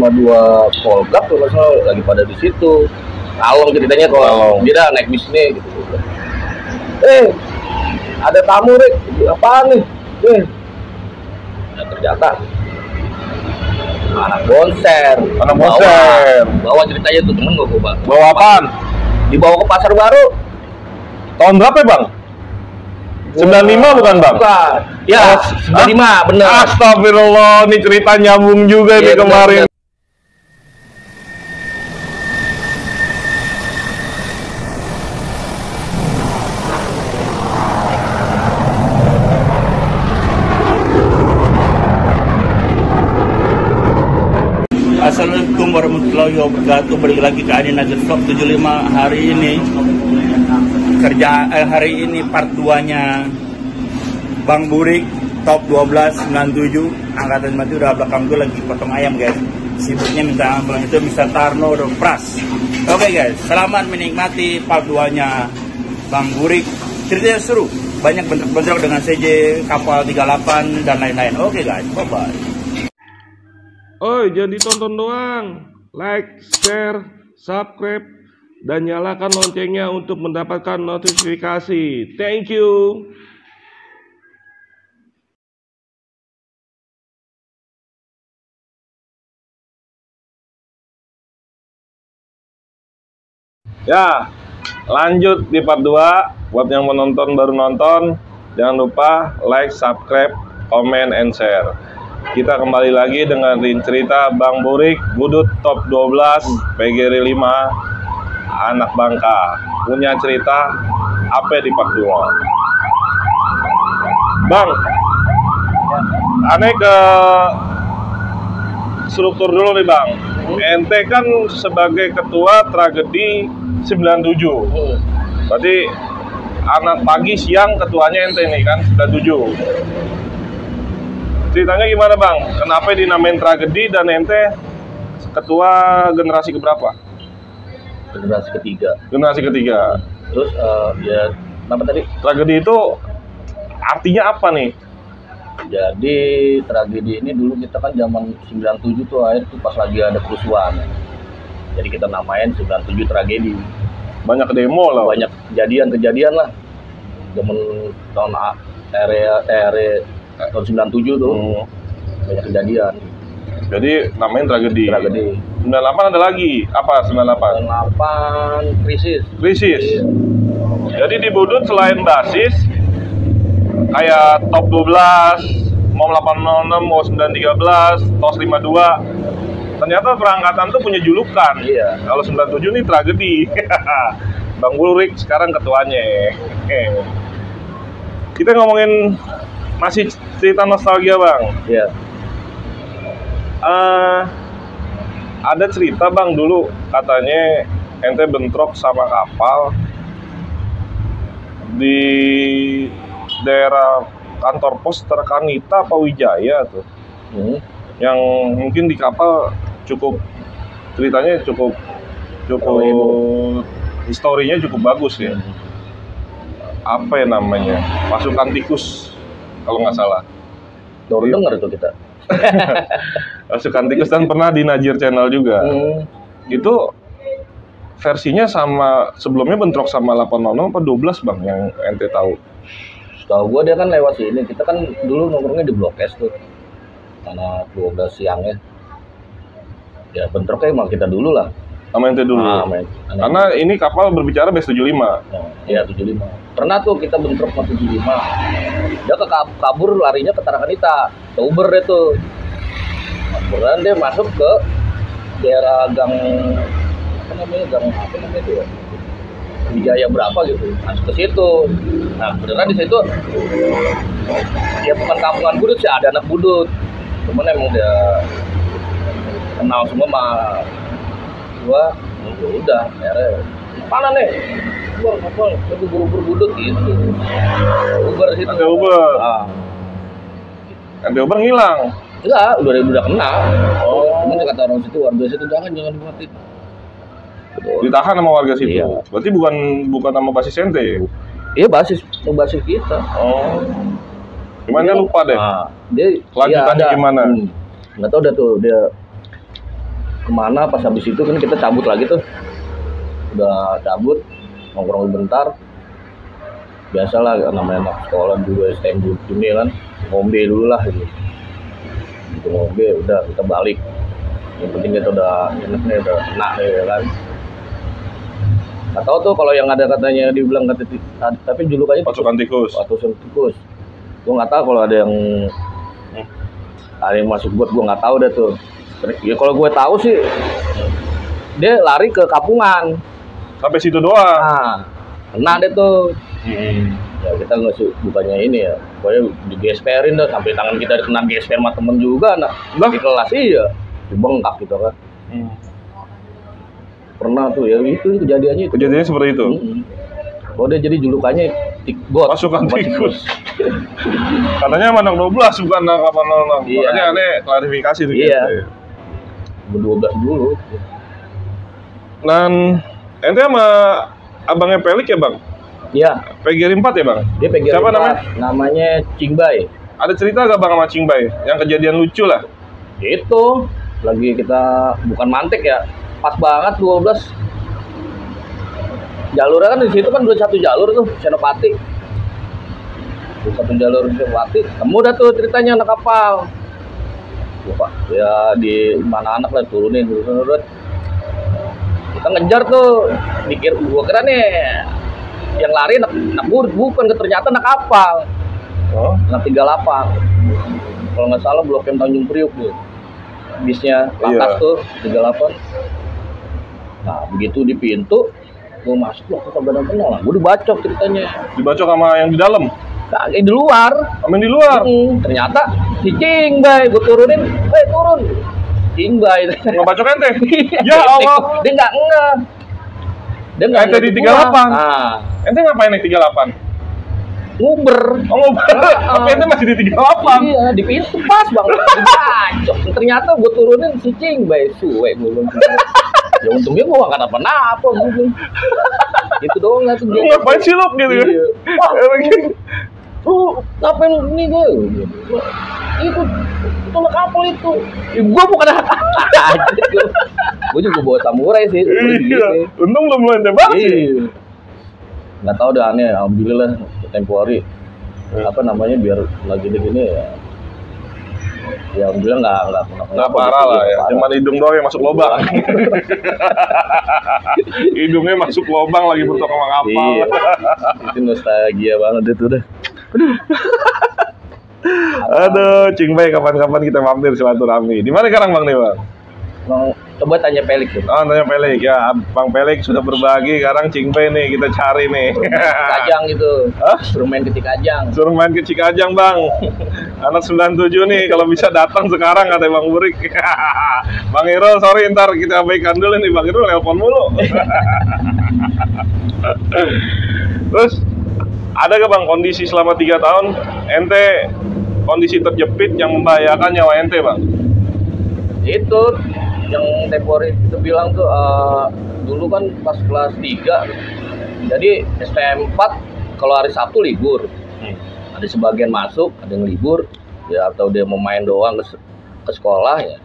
sama 2 kolgap kalau salah lagi pada di situ. Kalong ceritanya kalau dia naik bis nih gitu. Ada tamu Rik, apaan nih? Nah, ternyata anak bonser. Bawa ceritanya tuh temen gua Bang. Bawa apaan? Dibawa ke pasar baru. Tahun berapa ya, Bang? 95 bukan, Bang? Bukan. Ya, 95 bener. Astagfirullah, nih cerita nyambung juga nih kemarin. Assalamualaikum warahmatullahi wabarakatuh. Balik lagi ke Adi Nazar Vlog 75 hari ini. Hari ini part 2-nya Bang Burik top 12 97 angkatan 97 udah belakang gue lagi potong ayam guys. Sibuknya minta ampun itu Mr. Tarno The Pras. Oke guys, selamat menikmati part 2-nya Bang Burik. Ceritanya seru, banyak bentrok-bentrok dengan CJ, kapal 38 dan lain-lain. Oke guys, bye bye. Oi, jangan ditonton doang. Like, share, subscribe, dan nyalakan loncengnya untuk mendapatkan notifikasi. Thank you. Ya, lanjut di part 2. Buat yang menonton baru nonton, jangan lupa like, subscribe, comment, and share. Kita kembali lagi dengan cerita Bang Burik, Budut top 12, PGRI 5, anak Bangka. Punya cerita apa di part 2. Bang, aneh ke struktur dulu nih Bang. Ente kan sebagai ketua tragedi 97. Berarti anak pagi siang ketuanya ente nih kan 97. Ceritanya gimana Bang? Kenapa dinamain tragedi dan ente ketua generasi keberapa? Generasi ketiga. Generasi ketiga. Terus ya apa tadi? Tragedi itu artinya apa nih? Jadi tragedi ini dulu kita kan zaman 97 tuh akhir tuh pas lagi ada kerusuhan. Jadi kita namain 97 tragedi. Banyak demo lah. Banyak kejadian lah. Zaman tahun tahun 97 tuh banyak kejadian. Jadi namain tragedi. 98 ada lagi. Apa 98? 98 krisis. Iya. Jadi di Budut selain basis kayak top 12, MOM 806, MOM 913, TOS 52. Ternyata perangkatan tuh punya julukan. Iya. Kalau 97 nih tragedi. Bang Burik sekarang ketuanya. Kita ngomongin masih cerita nostalgia Bang. Iya. Ada cerita Bang dulu katanya ente bentrok sama kapal di daerah kantor pos Terkanita apa Wijaya tuh. Yang mungkin di kapal ceritanya cukup historinya cukup bagus ya. Apa ya namanya? Pasukan Tikus kalau nggak salah. Baru dengar itu kita. Pasukan Tikus dan pernah di Najir Channel juga. Itu versinya sama sebelumnya bentrok sama 806 apa 12 Bang yang ente tahu? Setahu gua dia kan lewat sini. Kita kan dulu nongkrongnya di Blok S tuh. Karena 12 siang ya. Ya bentroknya emang kita dulu lah. Sama ente dulu. Karena ini kapal berbicara B75. Iya 75. Pernah tuh kita bentrok sama 75. Dia kabur larinya ke Tarakanita, ke Uber deh tuh. Kemudian dia masuk ke daerah gang apa namanya itu ya? Wijaya berapa gitu, masuk ke situ. Nah beneran di situ ya bukan kampungan Budut sih, ada anak Budut. Cuman emang dia kenal semua sama gua, udah akhirnya mana nih? Kapal, itu buru-buru Budut gitu. Uber situ. Ada Uber. Ada Uber ngilang. Enggak, udah kena. Cuman kata orang situ, warga situ jangan dibuatin. Ditahan sama warga situ. Iya. Berarti bukan nama basis ente. Iya basis kita. Cuman dia lupa deh. Dia lanjutannya gimana? Nggak tahu dah tuh dia kemana, pas habis itu kan kita cabut lagi tuh, udah cabut nongkrong bentar, biasalah namanya anak sekolah dulu STM dulu ini kan, ngombe dulu lah gitu. Ngombe udah kita balik, yang penting kita udah enaknya udah kena ya kan. Nggak tahu tuh kalau yang ada katanya dibilang kata, tapi julukannya pasukan tikus. Pasukan tikus. Gue nggak tahu kalau ada yang masuk gue nggak tahu deh tuh. Ya kalau gue tahu sih dia lari ke Kapungan. Sampai situ doang. Nah, kena deh tuh. Ya kita nggak sih bukannya ini ya, pokoknya digesperin dah sampai tangan kita kena gesper sama temen juga, nah di kelas iya dibengkak gitu kan. Pernah tuh ya itu kejadiannya. Kejadiannya seperti itu. Oh dia jadi julukannya Tikbot. Pasukan tikus. Katanya anak 12 bukan anak 806. Iya. Makanya aneh klarifikasi tuh. Iya. 12 dulu. Dan ente sama abangnya Pelik ya bang? Iya. PGRI 4 ya bang? Dia PGRI Siapa 4, namanya? namanya Cingbay. Ada cerita gak bang sama Cingbay? Yang kejadian lucu lah. Itu lagi kita bukan mantek ya, pas banget 12. Jalurnya kan di situ kan udah satu jalur tuh Senopati. Satu jalur Senopati. Temu dah tuh ceritanya anak kapal. Lupa ya di mana anak lah turunin. Kita ngejar tuh, mikir gua kira nih yang lari anak bukan, ternyata anak kapal. Oh. Anak 38. Kalau nggak salah Blok M Tanjung Priuk tuh. Bisnya lakas tuh 38. Nah begitu di pintu, gue masuk loh ke badan kenal lah. Gue dibacok ceritanya. Dibacok sama yang di dalam? Nah, di luar. Sama yang di luar? Ternyata si Cingbay, gue turunin, turun. Cingbay. Ngebacok ente? Ya Allah. Dia nggak nge. Dia nggak ente di 38? Nah. Ente ngapain naik 38? Nguber. Oh nguber? Tapi ente masih di 38? Iya, di pintu pas banget. Dibacok. Ternyata gue turunin si Cingbay. Suwe gue belum. Ya untungnya gue gak kenapa-napa gue. Itu doang lah tuh. Lu ngapain sih lo gitu ya? Iya. Wah, lu ngapain ini gue? Itu anak kapal itu. Ya, gue bukan anak kapal. Gue juga bawa samurai sih. Iya. Untung belum ente banget sih. Iya. Nggak tahu dah aneh. Alhamdulillah tempo hari. Apa namanya biar lagi begini ya. Ya alhamdulillah nggak parah lah ya, cuma hidung doang yang masuk lubang. Hidungnya masuk lubang lagi bertok sama kapal. Iya. Itu nostalgia banget itu dah. Aduh, Cingbay kapan-kapan kita mampir silaturahmi. Di mana sekarang bang nih bang? Bang, coba tanya Pelik tuh. Oh, tanya Pelik ya, Bang Pelik sudah berbagi. Sekarang Cingbay nih kita cari nih. Kajang gitu. Hah? Suruh main ke Cikajang. Suruh main ke Cikajang bang. Anak 97 nih, kalau bisa datang sekarang kata Bang Burik. Bang Irul, sorry ntar kita abaikan dulu nih Bang Irul, nelpon mulu. Terus ada gak bang kondisi selama 3 tahun ente kondisi terjepit yang membahayakan nyawa ente bang? Itu yang temporary itu bilang tuh dulu kan pas kelas 3. Jadi STM 4 kalau hari Sabtu libur. Ada sebagian masuk, ada yang libur ya, atau dia mau main doang ke sekolah ya.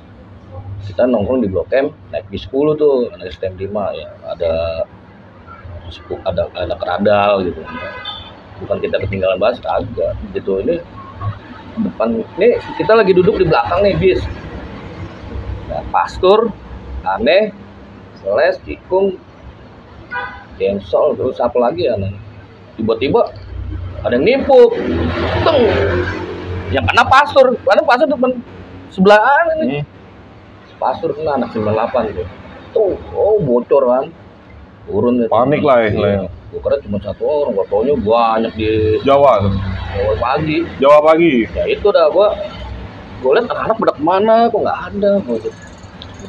Kita nongkrong di Blok M, naik bis 10 tuh, anak STM 5 ya. Ada keradal gitu. Bukan kita ketinggalan bahas kagak gitu. Ini depan ini kita lagi duduk di belakang nih bis. Nah, Pastur, Aneh, Seles, Cikung, Jensol, terus apa lagi ya? Tiba-tiba ada yang nimpuk, teng, yang kena Pastur, karena Pastur depan sebelahan ini. Pastur kena anak 98 gitu. Tuh, oh bocor kan, turun. Panik lah ya. Gue kira cuma 1 orang, gue taunya banyak di Jawa pagi. Jawa pagi. Ya itu dah gue liat anak-anak pada kemana, kok nggak ada.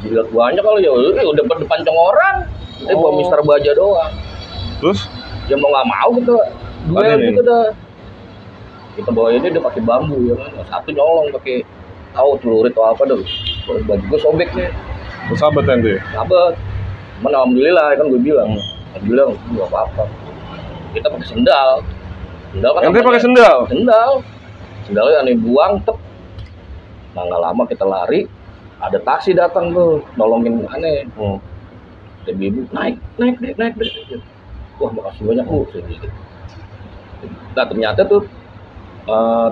Dilihat banyak kalau ya udah depan orang, ini bawa Mister Baja doang. Terus? Ya mau nggak mau gitu, duel gitu dah. Kita bawa ini udah pakai bambu ya kan, satu nyolong pakai celurit atau apa dah. Baju gue sobek nih. Bersahabat ente? Sahabat. Cuman alhamdulillah kan gue bilang, alhamdulillah nggak apa-apa. Kita pakai sendal. Sendal kan? Ente pakai sendal? Sendalnya aneh buang tep. Nah nggak lama kita lari, Ada taksi datang tuh, nolongin aneh. Dan ibu naik. Wah, makasih banyak Bu. Nah, ternyata tuh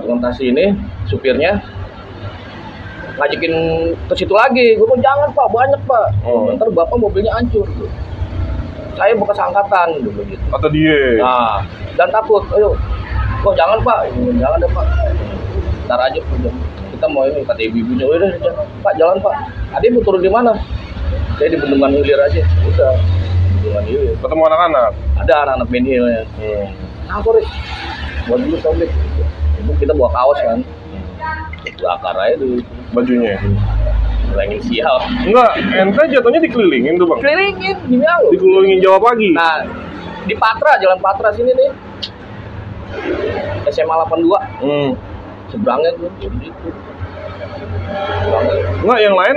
tukang taksi ini, supirnya ngajakin ke situ lagi. Gue bilang, jangan Pak, banyak Pak. Ntar Bapak mobilnya hancur. Saya bekas angkatan, gitu. Kata dia. Nah, dan takut, ayo. Kok jangan Pak, jangan deh Pak. Ntar aja kita mau ini, kata ibu-ibunya. Udah, Pak, jalan Pak. Adik mau turun di mana? Saya di Bendungan Hilir aja. Udah, Bendungan Hilir. Ketemu anak-anak? Ada anak-anak Ben Hill ya. Nah, Korik, buat dulu sobek. Ibu kita bawa kaos kan. Bakar aja tuh bajunya. Bilangin sial. Enggak, ente jatuhnya dikelilingin tuh Bang? Kelilingin, gini aku. Dikelilingin Jawa Pagi? Nah, di Patra, Jalan Patra sini nih. SMA 82. Seberangnya tuh, jadi gitu. Enggak, yang lain,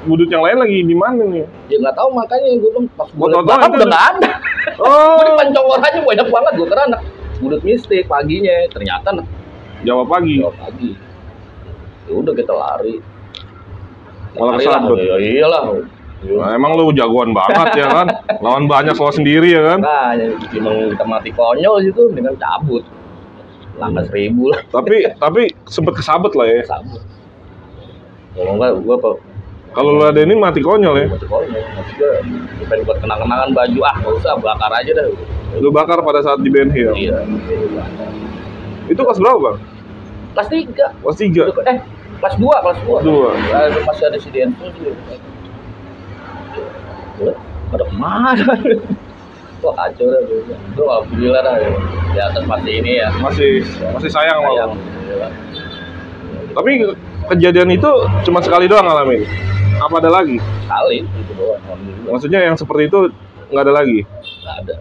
budut yang lain lagi di mana nih? Ya nggak tahu, makanya gue bilang pas gue Foto-foto belakang itu udah nggak ada. Oh. Gue di Panconggorannya banyak banget, gue kira anak budut mistik paginya, ternyata Jawa Pagi. Jawa Pagi. Ya udah kita lari. Malah Lari lah, kesambet. ya iyalah. Nah, emang lu jagoan banget ya kan? Lawan banyak soal sendiri ya kan? Nah, emang kita mati konyol situ dengan cabut. Langkah 1000 lah. Tapi sempet kesabet lah ya. Sabut. Kalau enggak, gue Kalau lu ada ini mati konyol ya. mati konyol. Maksudnya, pengen buat kenang-kenangan baju, nggak usah, bakar aja dah. Lu bakar pada saat di Ben Hill. Iya. Itu kelas berapa Bang? Kelas 3. Kelas 3. Kelas 2, kelas 2. Nah, masih ada si Denso sih. Pada kemana? Wah, kacau dah. Itu alhamdulillah dah. Di atas masih ini ya. Masih sayang sama lu. Alhamdulillah. Tapi kejadian itu cuma sekali doang ngalamin. Apa ada lagi? Sekali itu doang. Alhamdulillah. Maksudnya yang seperti itu nggak ada lagi? Nggak ada.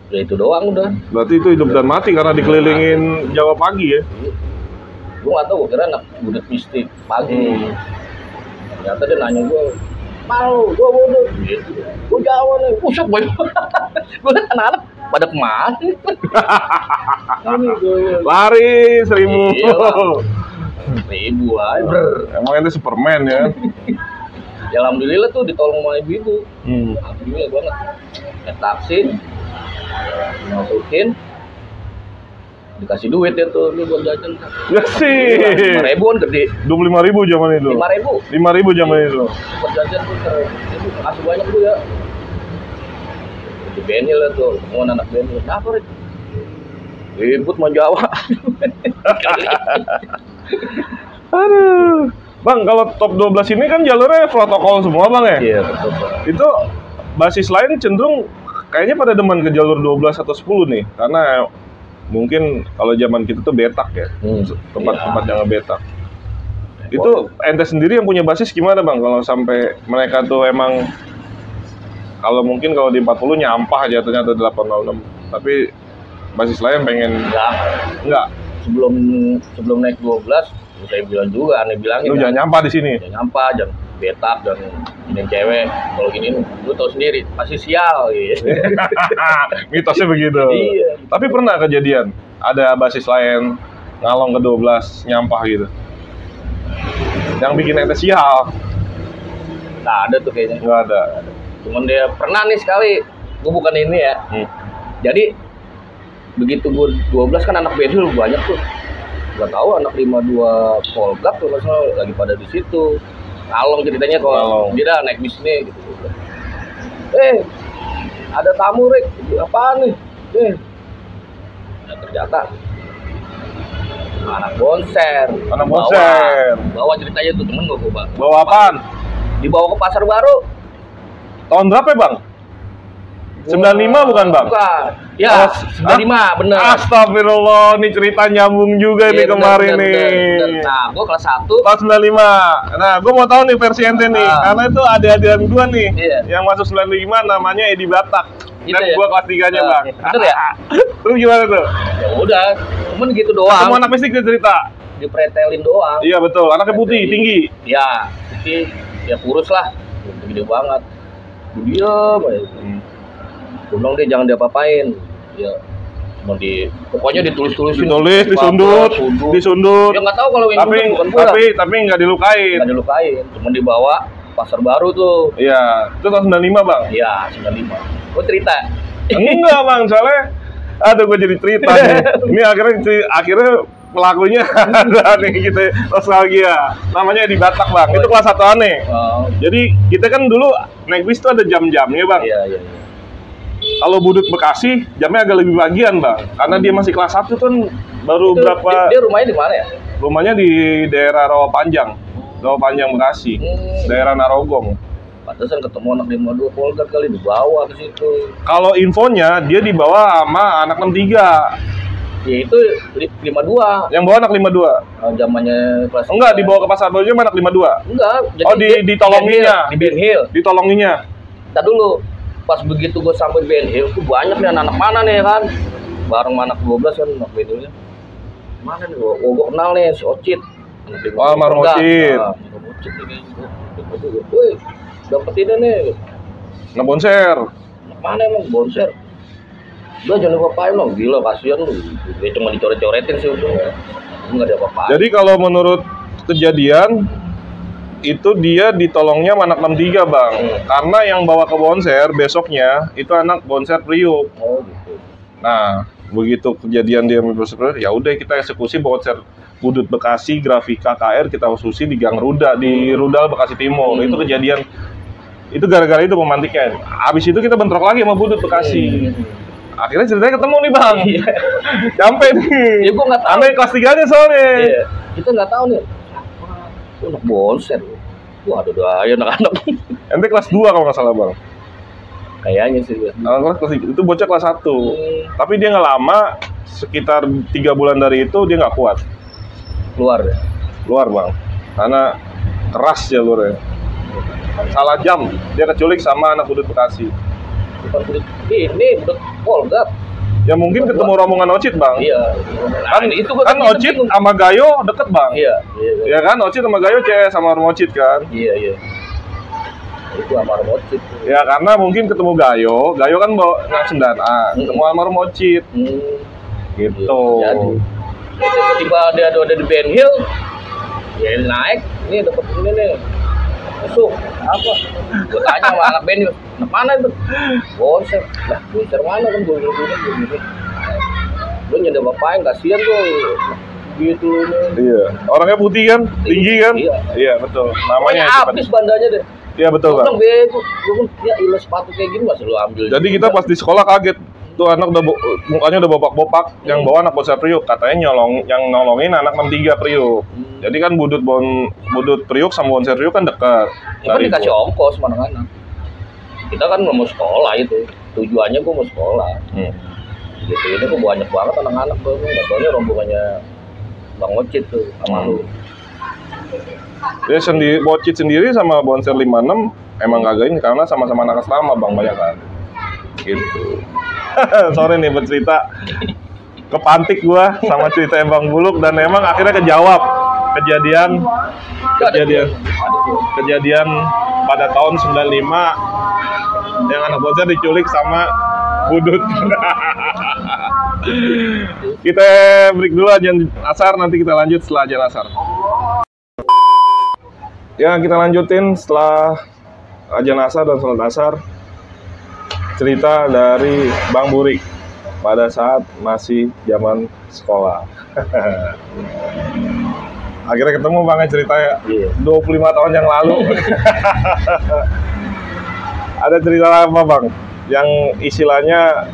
Ya itu doang udah. Berarti itu hidup dan mati karena dikelilingin Jawa Pagi ya? Gue nggak tahu, gue kira anak budut mistik pagi. Ternyata dia nanya gue, mau gue budut, gitu. Gue Jawa nih, pusat banyak. Gue liat anak-anak pada kemana? Lari 1000. Iya, 1000 aja. Emang itu Superman ya? Ya alhamdulillah tuh ditolong sama ibu-ibu. Alhamdulillah banget. Naik taksi, masukin, dikasih duit ya tuh, lu buat jajan. Ya sih. 5.000 kan gede. 25.000 zaman itu. 5.000. 5.000 zaman itu. Buat jajan tuh, ibu makasih banyak tuh ya. Di Benhil lah tuh, mau anak Benhil. Kenapa Rik? Ribut mau Jawa. Aduh. Bang, kalau top 12 ini kan jalurnya protokol semua Bang ya? Iya, betul. Itu basis lain cenderung kayaknya pada demen ke jalur 12 atau 10 nih. Karena mungkin kalau zaman kita tuh betak ya. Tempat-tempat yang betak. Itu ente sendiri yang punya basis gimana Bang? Kalau sampai mereka tuh emang kalau mungkin kalau di 40 nyampah jatuhnya atau 806. Tapi basis lain pengen enggak. Sebelum naik 12, saya bilang juga, aneh bilangin. Lu jangan nyampah di sini. Jangan nyampah, jangan betak, dan ini cewek. Kalau gini lu tau sendiri, pasti sial gitu. Mitosnya begitu. Iya. Tapi pernah kejadian ada basis lain ngalong ke 12 nyampah gitu. Yang bikin ente sial. Nggak ada tuh kayaknya. Nggak ada. Cuman dia pernah nih sekali, gue bukan ini ya. Jadi begitu gue 12 kan anak Benhil banyak tuh. Gak tahu anak 52 Polgap tuh masalah lagi pada di situ. Ngalong ceritanya kalau dia dah naik bis nih gitu. Ada tamu Rik, apaan nih? Ternyata anak bonser. Bawa ceritanya tuh temen gue Bang. Bawa apaan? Dibawa ke Pasar Baru. Tahun berapa ya Bang? 95 bukan Bang? Bukan. Ya, 95 bener. Astagfirullah, nih cerita nyambung juga nih kemarin nih. Bener. Nah, gue kelas 1. Tahun 95. Nah, gue mau tahu nih versi ente nih. Karena itu ada adian gua nih. Yang masuk 95 namanya Edi Batak. Dan ya? gua kelas 3-nya Bang. Bener ya? Terus gimana tuh? Ya udah, cuman gitu doang. Semua anak mistik dia cerita. Dipretelin doang. Iya betul, anaknya putih, tinggi. Ya, putih, ya kurus lah. Gede banget. Diam aja. Gue bilang dia jangan diapa-apain. Ya, Pokoknya ditulis-tulisin. Ditulis, disundut. Ya nggak tahu kalau ini bukan bola. Tapi nggak dilukain. Nggak dilukain, cuma dibawa Pasar Baru tuh. Iya, itu tahun 95 bang. Iya, 95. Oh cerita? Enggak bang, soalnya aduh gue jadi cerita nih. Ini akhirnya pelakunya ada nih kita nostalgia. Namanya di Batak bang. Itu kelas 1 aneh. Oh. Jadi kita kan dulu naik bis tuh ada jam-jamnya bang. Iya. Kalau Budut Bekasi jamnya agak lebih bagian bang, karena dia masih kelas 1 kan baru Itu, berapa. Dia rumahnya di mana ya? Rumahnya di daerah Rawapanjang Bekasi, daerah Narogong. Pantesan ketemu anak 52 Polgar kali dibawa ke situ. Kalau infonya dia dibawa sama anak 63. Ya itu 52. Yang bawa anak 52. Zamannya kelas. Enggak, dibawa ke Pasar Baru aja anak 52. Enggak. Ditolonginya. Di Ben Hill. Ditolonginya. Ntar dulu. Pas begitu gue sampai Ben Hill tuh banyak nih anak mana nih kan. Bareng anak 12 kan anak Ben Hill. Mana nih gue kenal nih si Ocit. Oh, Marmo Ocit. Ocit ini. Woi, dapet ini nih. Nah, bonser. Mana emang bonser? Udah jangan apa-apain loh, gila kasihan lu. Dia cuma dicoret-coretin sih udah. Enggak ada apa-apa. Jadi kalau menurut kejadian itu dia ditolongnya sama anak 63 bang, karena yang bawa ke bonser besoknya itu anak bonser Priuk. Oh gitu. Nah begitu kejadian dia bonser Priuk, ya udah kita eksekusi bonser Budut Bekasi Grafika KR, kita eksekusi di Gang Ruda di Rudal Bekasi Timur. Itu kejadian itu gara-gara itu pemantikan. Habis itu kita bentrok lagi sama Budut Bekasi. Akhirnya ceritanya ketemu nih bang. Sampai nih. Ya gua nggak tahu. Sampai kelas 3 nya soalnya. Iya. Kita nggak tahu nih. Anak bonser. Wah, ada doa anak-anak. Ente kelas 2 kalau nggak salah bang. Kayaknya sih. Kelas itu bocah kelas 1. Tapi dia nggak lama, sekitar 3 bulan dari itu dia nggak kuat. Keluar ya? Keluar bang. Karena keras jalurnya. Salah jam, dia keculik sama anak Budut Bekasi. Bukan Budut. Ini Budut Polgar. Ya mungkin ketemu rombongan Ocit bang. Iya. Kan itu kan Ocit sama Gayo deket bang. Iya. Ya kan Ocit sama Gayo sama Ocit kan. Iya. Itu sama Ocit. Ya karena mungkin ketemu Gayo kan bawa sendanaan, ketemu sama Ocit. Gitu. Jadi tiba-tiba dia ada di Ben Hill. Ya naik, ini dapat ini nih. Masuk apa? Gue tanya sama anak Ben Hill, mana itu? Bonser. Lah, bonser mana kan gue gini. Lu nyada bapain, kasihan tuh. Gitu nih. Iya. Orangnya putih kan, tinggi kan? Iya betul. Namanya habis bandanya deh. Iya betul bang. Gue ya ilah sepatu kayak gini masih lu ambil. Jadi kita pas di sekolah kaget. Tuh anak udah mukanya udah bopak-bopak, yang bawa anak bonser Priuk, katanya yang nolongin anak 63 Priuk. Jadi kan Budut Priuk sama bonser Priuk kan dekat. Kan dikasih ongkos mana-mana. Kita kan mau sekolah itu, tujuannya gua mau sekolah. Gitu ini kok banyak banget anak-anak tuh, nggak taunya rombongannya Bang Ocit tuh sama lu. Dia Ocit sendiri sama bonser 56 emang kagak ini karena sama-sama anak asrama bang banyak kan. Gitu. Sorry nih bercerita kepantik gua sama cerita Bang Buluk dan emang akhirnya kejawab kejadian pada tahun 95 yang anak bonser diculik sama Budut. Kita break dulu azan asar, nanti kita lanjut setelah azan asar. Ya kita lanjutin setelah azan asar dan salat asar. Cerita dari Bang Burik pada saat masih zaman sekolah. Akhirnya ketemu Bang ceritanya 25 tahun yang lalu. Ada cerita apa Bang? Yang istilahnya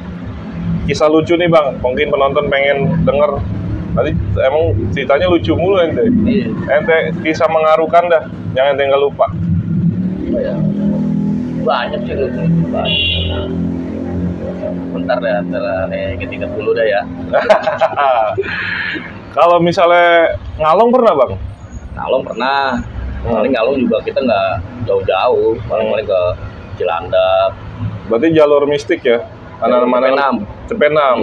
kisah lucu nih Bang, mungkin penonton pengen denger. Tadi emang ceritanya lucu mulu ente. Ente kisah mengaruhkan dah, yang ente nggak lupa. Banyak sih lucu. Bentar deh, inget-inget dulu dah ya. Kalau misalnya Ngalong pernah Bang? Ngalong pernah. Paling Ngalong juga kita nggak jauh-jauh, paling ke Cilandak. Berarti jalur mistik ya? Cepenam.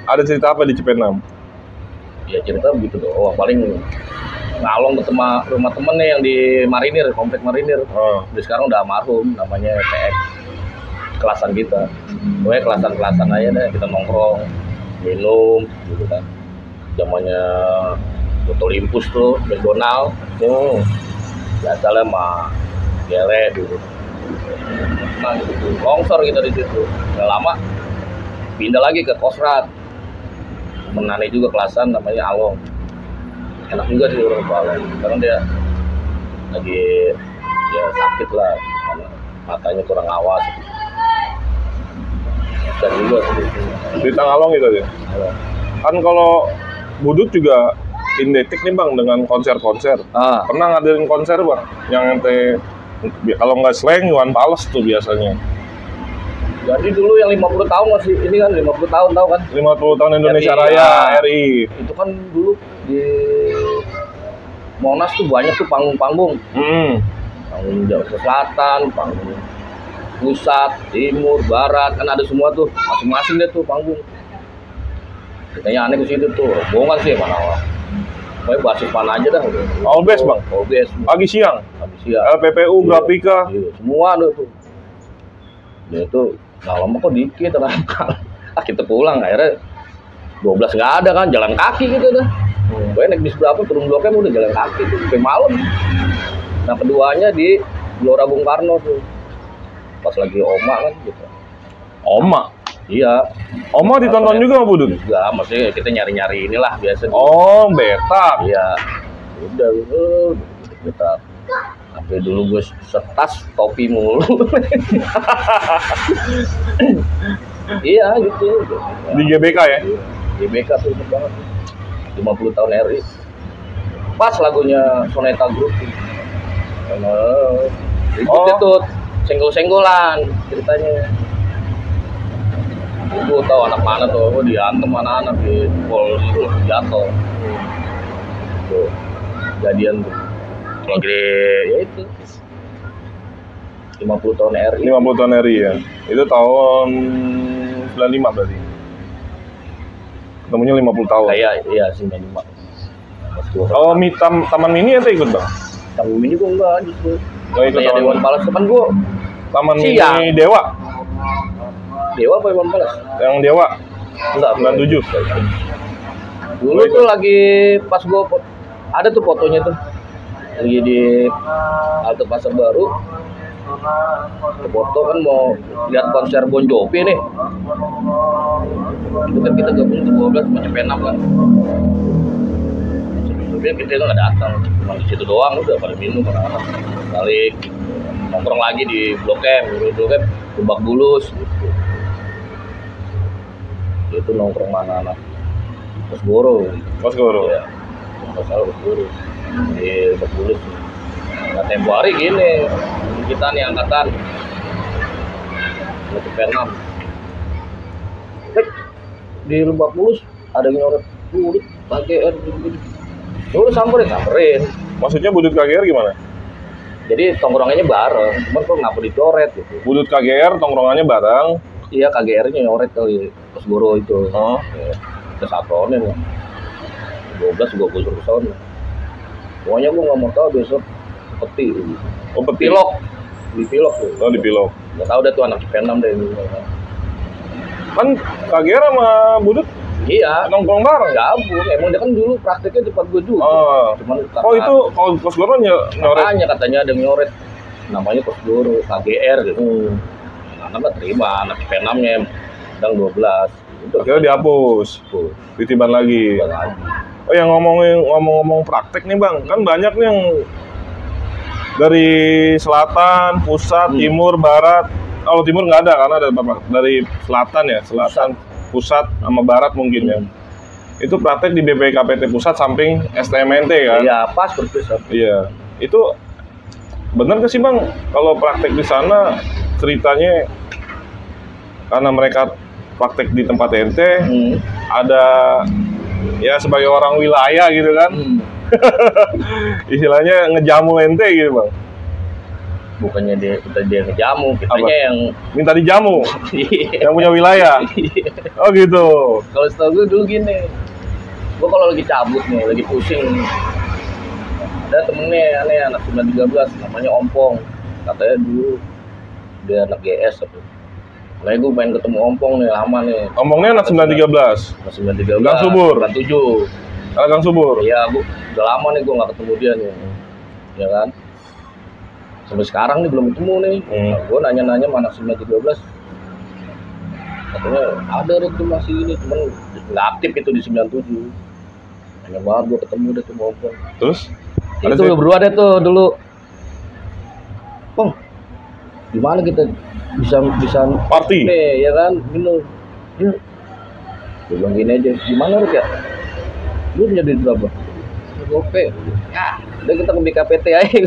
Ada cerita apa di Cepenam? Ya cerita begitu doang. Paling Ngalong ketemu rumah temen nih yang di Marinir, komplek Marinir. Jadi sekarang udah almarhum, namanya PX. Kelasan kita. Pokoknya kelasan-kelasan aja deh, kita nongkrong. minum gitu kan. Zamannya Dr. Olympus tuh, McDonald. Biasa lah sama Gere dulu. Nah gitu, longsor kita di situ. Nggak lama pindah lagi ke Kosrat. Menanai juga kelasan namanya Along. Enak juga sih orang tua Along. Sekarang dia lagi ya sakit lah, matanya kurang awas. Dan juga Di Tangalong itu aja. Kan kalau Budut juga identik nih Bang dengan konser-konser. Pernah ngadain konser Bang? Yang ente kalau nggak slang, Iwan Fals tuh biasanya. Jadi dulu yang 50 tahun masih ini kan 50 tahun tahu kan? 50 tahun Indonesia RI, Raya, ya. RI. Itu kan dulu di Monas tuh banyak tuh panggung-panggung. Panggung Jakarta Selatan, panggung Pusat, Timur, Barat, kan ada semua tuh, masing-masing deh tuh panggung. Katanya aneh ke situ tuh, bohongan sih mana orang. Pokoknya basis mana aja dah. All best Bang? All best. Pagi siang? Pagi siang. LPPU, Iya, Grafika? iya, semua ada tuh. Ya itu, nggak lama kok dikit terangkat. Kita pulang, akhirnya 12 nggak ada kan, jalan kaki gitu dah. Pokoknya naik bis berapa, turun Blok M udah jalan kaki tuh, sampai malam. Nah keduanya di Gelora Bung Karno tuh. Pas lagi Oma kan gitu. Oma? Iya. Oma ditonton juga sama Budut? Enggak, maksudnya kita nyari-nyari inilah biasa. Oh, betak. Iya. Udah gitu, kita sampai dulu gue setas topi mulu. Iya gitu. Di GBK ya? GBK tuh inget banget. 50 tahun RI. Pas lagunya Soneta Group. Ribut itu senggol-senggolan ceritanya. Gue tahu anak mana tuh, gue diantem anak-anak di pol itu jatuh. Tuh jadian tuh. Lagi ya itu 50 tahun RI. 50 tahun RI ya. Itu tahun 95 berarti. Ketemunya 50 tahun. Iya 95. Kalau Taman Mini ente ikut Bang? Taman Mini gue enggak justru. Nggak ikut Kayak Dewan Palas teman gue. Taman Siang. Mini Dewa? Dewa apa Dewan Palas? Yang Dewa? Enggak, 97. Dulu tuh lagi pas gue ada tuh fotonya tuh lagi di halte Pasar Baru. Foto kan mau lihat konser Bon Jovi nih. Itu kan kita gabung ke 12 sama CP6 kan. Sebelumnya kita itu nggak datang, cuma di situ doang udah pada minum anak-anak. Balik nongkrong lagi di Blok M, Lebak Bulus gitu. Itu nongkrong mana anak Mas Goro. Ya, nggak salah Mas Goro di Lebak Bulus. Nah tempo hari gini kita nih angkatan CP6 di Lebak Bulus ada yang nyoret Budut KGR gitu. Dulu samperin. Maksudnya Budut KGR gimana? Jadi tongkrongannya bareng, cuman kok ngapa dicoret gitu. Budut KGR tongkrongannya bareng. Iya KGR-nya nyoret kali Mas Goro itu. Oh. Ya, kita satonin lah. 12 gue gusur ke sana. Pokoknya gue nggak mau tahu besok peti. Oh, peti. Pilok. Di Pilok tuh. Oh, di Pilok. Nggak tahu deh tuh anak CP6 deh ini. Kan KGR sama Budut Iya. nongkrong bareng. Gabung. Emang dia kan dulu prakteknya di tempat gue juga. Oh. Cuman Oh, itu kalau Kos Goro nyoret. Katanya ada yang nyoret. Namanya Kos Goro, KGR gitu. Anak nggak terima, anak CP6-nya sedang 12. Itu Akhirnya dihapus. Ditiban lagi. lagi. Oh, yang ngomong-ngomong praktek nih Bang, kan banyak nih yang dari selatan, pusat, timur, barat. Kalau timur nggak ada karena ada dari selatan ya, selatan, pusat sama barat mungkin ya. Itu praktek di BPKPT Pusat samping STMNT kan? Iya, pas persis. Iya. Itu benar nggak sih Bang? Kalau praktek di sana ceritanya karena mereka praktek di tempat ente, ada ya sebagai orang wilayah gitu kan, istilahnya ngejamu ente gitu Bang. Bukannya dia ngejamu, kitanya yang minta dijamu, yang punya wilayah. Oh gitu. Kalau setahu gue dulu gini, gue kalau lagi cabut nih, lagi pusing, ada temennya aneh anak 913 namanya Ompong, katanya dulu dia anak GS tapi Nah, gue pengen ketemu Ompong nih, lama nih. Ompongnya anak 913. Masih 913. Gang Subur. 97. Gang Subur. Iya, gue udah lama nih gue nggak ketemu dia nih. Ya kan? Sampai sekarang nih belum ketemu nih. Nah, gue nanya-nanya mana 913. Katanya ada deh tuh masih ini, cuman nggak aktif itu di 97. Pengen banget gue ketemu deh tuh Ompong. Terus? Itu berdua deh tuh dulu. Pong, gimana kita bisa party nih, ya kan, minum yuk. Gue bilang gini aja, gimana Ruk ya, lu punya duit berapa? Gope ya, udah kita ke BKPT aja.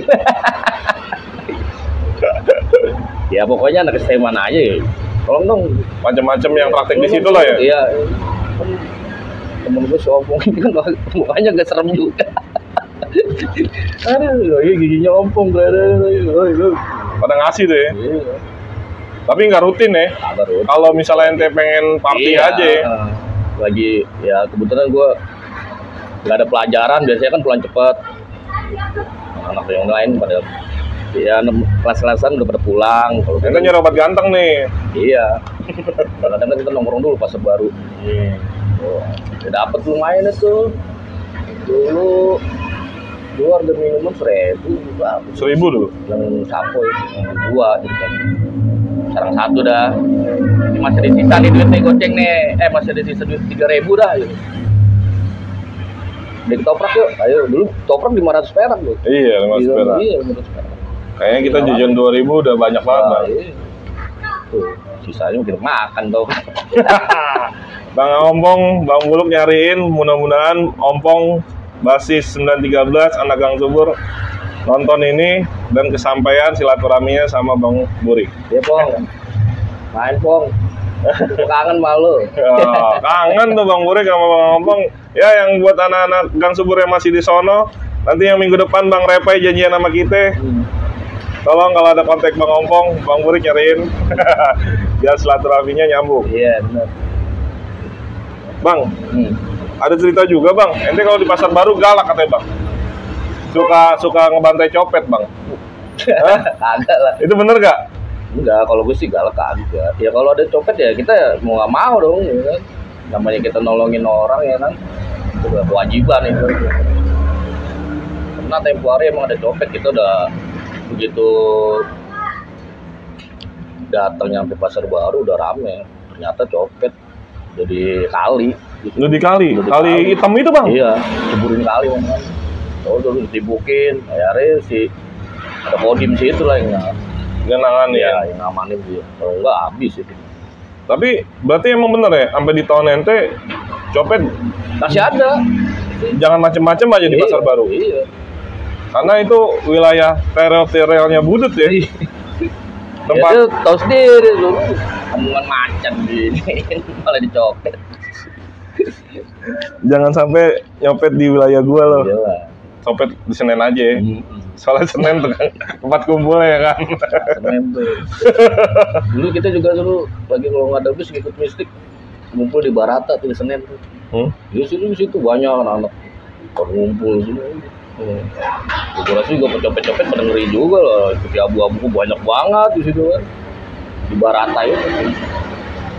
Ya pokoknya anak STM mana aja ya, tolong dong, macam-macam yang praktek di situ lah ya. Iya, temen gue si Ompong ini kan mukanya gak serem juga. Aduh, giginya ompong, pada ngasih tuh ya. Iya. Tapi nggak rutin ya. Kalau misalnya ente pengen party aja. Lagi ya kebetulan gue nggak ada pelajaran, biasanya kan pulang cepet. Anak yang lain pada ya kelas-kelasan udah pada pulang. Kalau ente nyari obat ganteng nih. Iya. Kadang-kadang kita nongkrong dulu pas baru. Oh, ya dapet lumayan itu. Dulu harga minimum 1.000 juga. 1.000 dulu? Yang sapo itu, yang 2 gitu kan. Sekarang 1 dah. Ini masih ada sisa nih duit nih goceng nih. Masih ada sisa duit 3.000 dah. Gitu. Udah ketoprak yuk. Ayo, dulu toprak 500 perak loh. Iya, 500 perak. Iya, 500 perak. Kayaknya kita jajan 2.000 udah banyak banget, Bang. Iya. Tuh, sisanya mungkin makan tuh. Bang Ompong, Bang Buluk nyariin, mudah-mudahan Ompong basis 913 anak Gang Subur nonton ini dan kesampaian silaturahminya sama Bang Burik. Iya Pong, main Pong, kangen malu. Oh, kangen tuh Bang Burik sama Bang Ompong. Ya yang buat anak-anak Gang Subur yang masih di sono, nanti yang minggu depan Bang Repai janjian sama kita. Tolong kalau ada kontak Bang Ompong, Bang Burik nyariin biar silaturahminya nyambung. Iya benar. Bang, ada cerita juga Bang, ente kalau di pasar baru galak katanya Bang. Suka ngebantai copet Bang. Kagak lah. Itu bener gak? Enggak, kalau gue sih galak kagak. Ya kalau ada copet ya kita mau nggak mau dong, ya kan. Namanya kita nolongin orang ya kan. Itu udah kewajiban itu. Karena tempo hari emang ada copet, kita udah begitu datang nyampe pasar baru udah rame. Ternyata copet jadi kali. Lu di kali hitam itu Bang? Iya, ceburin kali Bang. Oh, dulu ditibukin, akhirnya si ada kodim situ lah yang nangani ya, yang ngamanin dia. Kalau enggak habis itu. Tapi berarti emang bener ya, sampai di tahun ente copet masih ada. Jangan macem-macem aja di pasar baru. Iya. Karena itu wilayah terelnya budut ya. Tempat itu tahu sendiri lu, omongan macan gini malah dicopet. Jangan sampai nyopet di wilayah gua loh. Iyalah. Copet di Senen aja ya. Soalnya Senen tuh kan tempat kumpulnya ya kan. Senen tuh. Dulu kita juga lagi kalau nggak ada bis ikut mistik ngumpul di Barata tuh di Senen tuh. Di situ banyak anak-anak ngumpul sini. Gue rasa juga pecopet-copet pada ngeri juga loh, ikuti abu-abu banyak banget di situ kan. Di Barata itu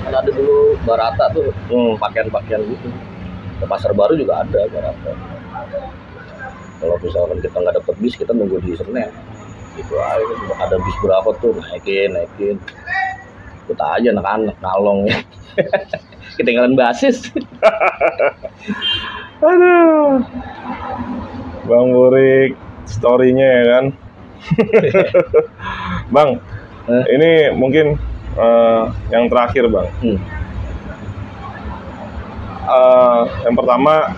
kan ada dulu Barata tuh, pakaian-pakaian gitu. Di pasar baru juga ada Barata. Kalau misalkan kita nggak dapet bis, kita nunggu di Senen. Gitu aja, ada bis berapa tuh, naikin. Kita aja anak-anak ngalong ya. Ketinggalan basis. Aduh. Bang Burik, story-nya ya kan. Bang, ini mungkin yang terakhir Bang. Yang pertama,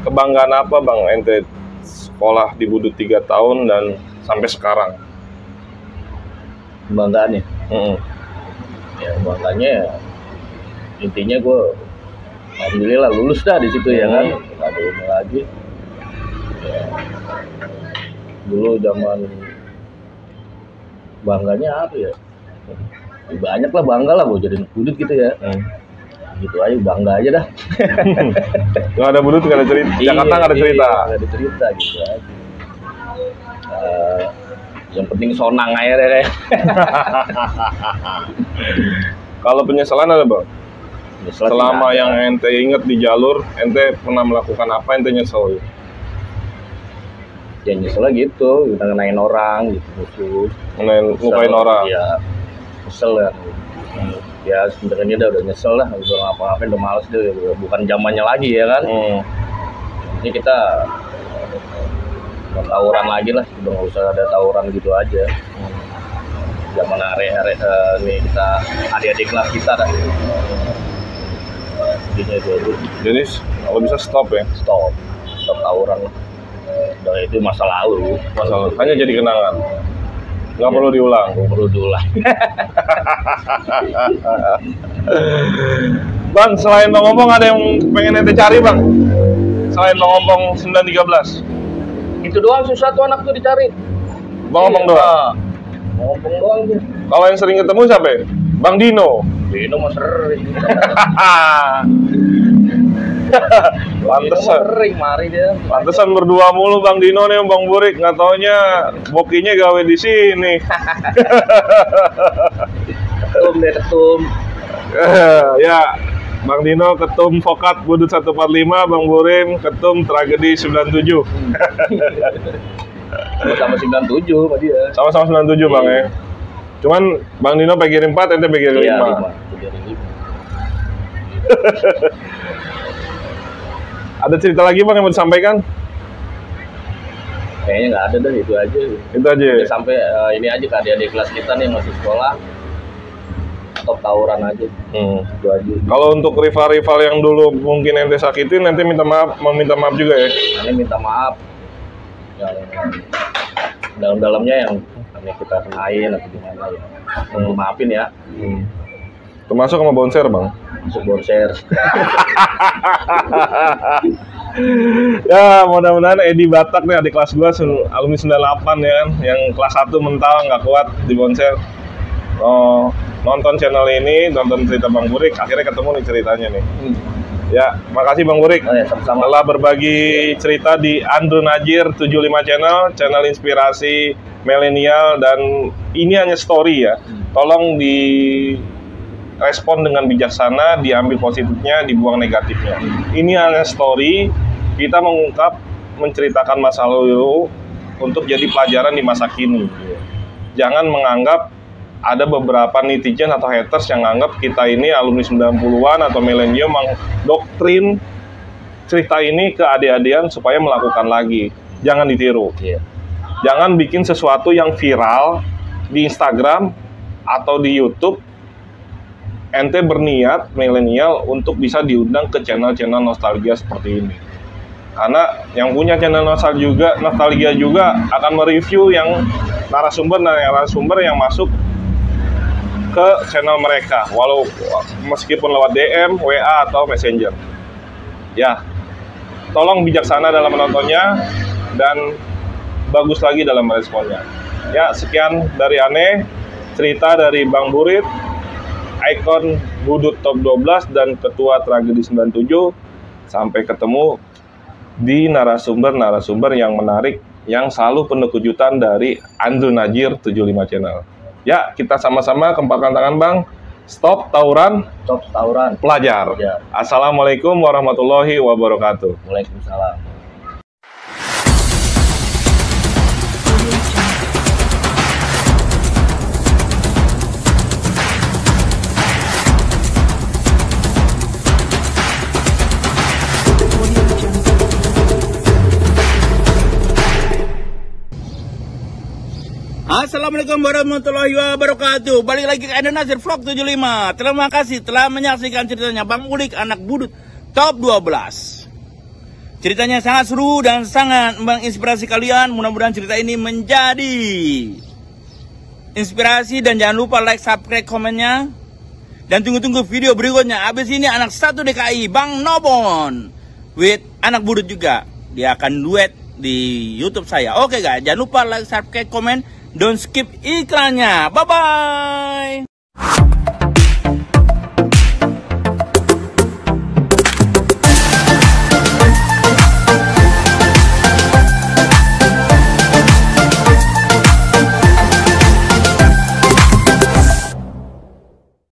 kebanggaan apa Bang ente sekolah di Budut 3 tahun dan sampai sekarang? Kebanggaannya? Ya kebanggaannya intinya gue alhamdulillah lulus dah di situ ya kan. Nggak ada ini lagi. Ya, dulu zaman bangganya apa ya? Banyak lah bangga lah gue jadi Budut gitu ya. Gitu aja bangga aja dah. Nggak ada Budut nggak ada cerita. Jakarta nggak ada cerita. Nggak ada cerita gitu aja. Yang penting sonang aja deh. Kalau penyesalan ada bang? Nyesel Selama sih, yang ente inget di jalur, ente pernah melakukan apa ente nyesel? ya nyesel gitu, kita ngenain orang gitu, musuh. Ngupain orang? Iya, nyesel ya. Ya sebenarnya udah nyesel lah, udah ngapa-ngapain, udah males deh, bukan zamannya lagi ya kan. Ini kita mau tawuran lagi lah, udah nggak usah ada tawuran gitu aja. Zaman hari-hari nih kita adik-adik kelas kita dah. Intinya itu. Jadi kalau bisa stop ya? Stop tawuran lah. Dan itu masa lalu. Masalah hanya jadi kenangan. Nggak perlu diulang. Nggak perlu diulang. Bang, selain Bang Ompong ada yang pengen ente cari bang? Selain Bang Ompong 913? Itu doang susah tuh anak tuh dicari. Bang Ompong doang? Bang Ompong doang tuh. Kalau yang sering ketemu siapa ya? Bang Dino? Dino mah sering. Pantesan. Sering mari dia. Pantesan berdua mulu Bang Dino nih Bang Burik, nggak taunya bokinya gawe di sini. Ketum. Ya, Bang Dino ketum Vokat Budut 145, Bang Burim ketum Tragedi 97. Sama 97 sama dia. Sama-sama 97 Bang ya. Cuman Bang Dino PGR 4, ente PGR 5. Iya, 5. Ada cerita lagi Bang yang mau disampaikan? Kayaknya nggak ada dah, itu aja. Itu aja. Udah sampai ini aja ke adik-adik kelas kita nih masih sekolah. Stop tawuran aja. Itu aja. Kalau untuk rival-rival yang dulu mungkin ente sakitin, ente meminta maaf juga ya? Ini minta maaf. Yang dalam-dalamnya yang kita kenain atau gimana ya. Maafin ya. Termasuk sama Bonser Bang? Masuk Bonser. Ya mudah-mudahan Edi Batak nih adik kelas gua alumni 98 ya kan, yang kelas 1 mental nggak kuat di Bonser. Oh, nonton channel ini, nonton cerita Bang Burik, akhirnya ketemu nih ceritanya nih. Ya, makasih Bang Burik. Oh, ya, sama-sama. Telah berbagi cerita di Andrew Najir 75 channel inspirasi milenial, dan ini hanya story ya. Tolong di respon dengan bijaksana, diambil positifnya, dibuang negatifnya. Ini hanya story, kita mengungkap, menceritakan masa lalu untuk jadi pelajaran di masa kini. Jangan menganggap ada beberapa netizen atau haters yang anggap kita ini alumni 90-an atau milenium mengdoktrin cerita ini ke adik-adikan supaya melakukan lagi. Jangan ditiru. Jangan bikin sesuatu yang viral di Instagram atau di YouTube. Ente berniat milenial untuk bisa diundang ke channel-channel nostalgia seperti ini. Karena yang punya channel nostalgia juga akan mereview yang narasumber yang masuk ke channel mereka, walau meskipun lewat DM, WA atau Messenger. Ya, tolong bijaksana dalam menontonnya dan bagus lagi dalam meresponnya. Ya, sekian dari Aneh, cerita dari Bang Burit, ikon Budut Top 12 dan Ketua Tragedi 97. Sampai ketemu di narasumber yang menarik yang selalu penuh kejutan dari Andrew Najir 75 channel. Ya, kita sama-sama kempatkan tangan Bang. Stop tawuran. Stop tawuran. Pelajar. Ya. Assalamualaikum warahmatullahi wabarakatuh. Waalaikumsalam. Assalamualaikum warahmatullahi wabarakatuh. Balik lagi ke Andrew Najir Vlog 75. Terima kasih telah menyaksikan ceritanya Bang Burik, anak Budut Top 12. Ceritanya sangat seru dan sangat menginspirasi kalian. Mudah-mudahan cerita ini menjadi inspirasi, dan jangan lupa like, subscribe, komennya. Dan tunggu-tunggu video berikutnya. Abis ini anak 1 DKI Bang Nobon with anak Budut juga. Dia akan duet di YouTube saya. Oke guys, jangan lupa like, subscribe, komen. Don't skip iklannya. Bye-bye.